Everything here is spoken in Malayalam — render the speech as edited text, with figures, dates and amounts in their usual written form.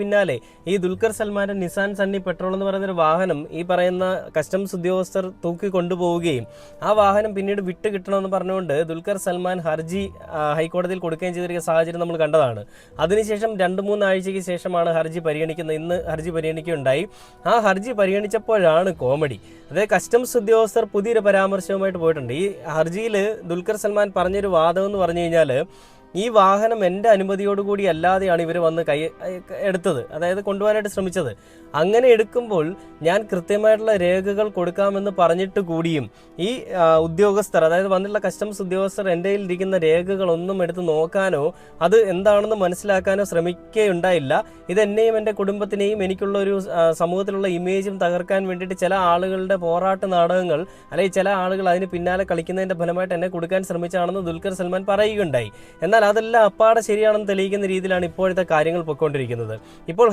പിന്നാലെ ഈ ദുൽഖർ സൽമാന്റെ നിസാൻ സണ്ണി പെട്രോൾ എന്ന് പറയുന്ന ഒരു വാഹനം ഈ പറയുന്ന കസ്റ്റംസ് ഉദ്യോഗസ്ഥർ തൂക്കി കൊണ്ടുപോവുകയും ആ വാഹനം പിന്നീട് വിട്ട് കിട്ടണമെന്ന് പറഞ്ഞുകൊണ്ട് ദുൽഖർ സൽമാൻ ഹർജി ഹൈക്കോടതിയിൽ കൊടുക്കുകയും ചെയ്തിരിക്കുന്ന സാഹചര്യം നമ്മൾ കണ്ടതാണ്. അതിനുശേഷം 2-3 ആഴ്ചയ്ക്ക് ശേഷമാണ് ഹർജി പരിഗണിക്കുന്നത്. ഇന്ന് ഹർജി പരിഗണിക്കുകയുണ്ടായി. ആ ഹർജി പരിഗണിച്ചപ്പോഴാണ് കോമഡി. അതായത് കസ്റ്റംസ് ഉദ്യോഗസ്ഥർ പുതിയൊരു പരാമർശവുമായിട്ട് പോയിട്ടുണ്ട്. ഈ ഹർജിയിൽ ദുൽഖർ സൽമാൻ പറഞ്ഞൊരു വാദം എന്ന് പറഞ്ഞു കഴിഞ്ഞാൽ, ഈ വാഹനം എൻ്റെ അനുമതിയോടുകൂടി അല്ലാതെയാണ് ഇവർ വന്ന് എടുത്തത്, അതായത് കൊണ്ടുപോകാനായിട്ട് ശ്രമിച്ചത്. അങ്ങനെ എടുക്കുമ്പോൾ ഞാൻ കൃത്യമായിട്ടുള്ള രേഖകൾ കൊടുക്കാമെന്ന് പറഞ്ഞിട്ട് കൂടിയും ഈ ഉദ്യോഗസ്ഥർ, അതായത് വന്നിട്ടുള്ള കസ്റ്റംസ് ഉദ്യോഗസ്ഥർ എൻ്റെ കയ്യിൽ ഇരിക്കുന്ന രേഖകളൊന്നും എടുത്ത് നോക്കാനോ അത് എന്താണെന്ന് മനസ്സിലാക്കാനോ ശ്രമിക്കുകയുണ്ടായില്ല. ഇത് എന്നെയും എൻ്റെ കുടുംബത്തിനെയും എനിക്കുള്ള ഒരു സമൂഹത്തിലുള്ള ഇമേജും തകർക്കാൻ വേണ്ടിയിട്ട് ചില ആളുകളുടെ പോരാട്ട നാടകങ്ങൾ, അല്ലെങ്കിൽ ചില ആളുകൾ അതിന് പിന്നാലെ കളിക്കുന്നതിൻ്റെ ഫലമായിട്ട് എന്നെ കൊടുക്കാൻ ശ്രമിച്ചാണെന്ന് ദുൽഖർ സൽമാൻ പറയുകയുണ്ടായി. എന്നാൽ അതെല്ലാം അപ്പാടെ ശരിയാണെന്ന് തെളിയിക്കുന്ന രീതിയിലാണ് ഇപ്പോഴത്തെ കാര്യങ്ങൾ പൊയ്ക്കൊണ്ടിരിക്കുന്നത്. ഇപ്പോൾ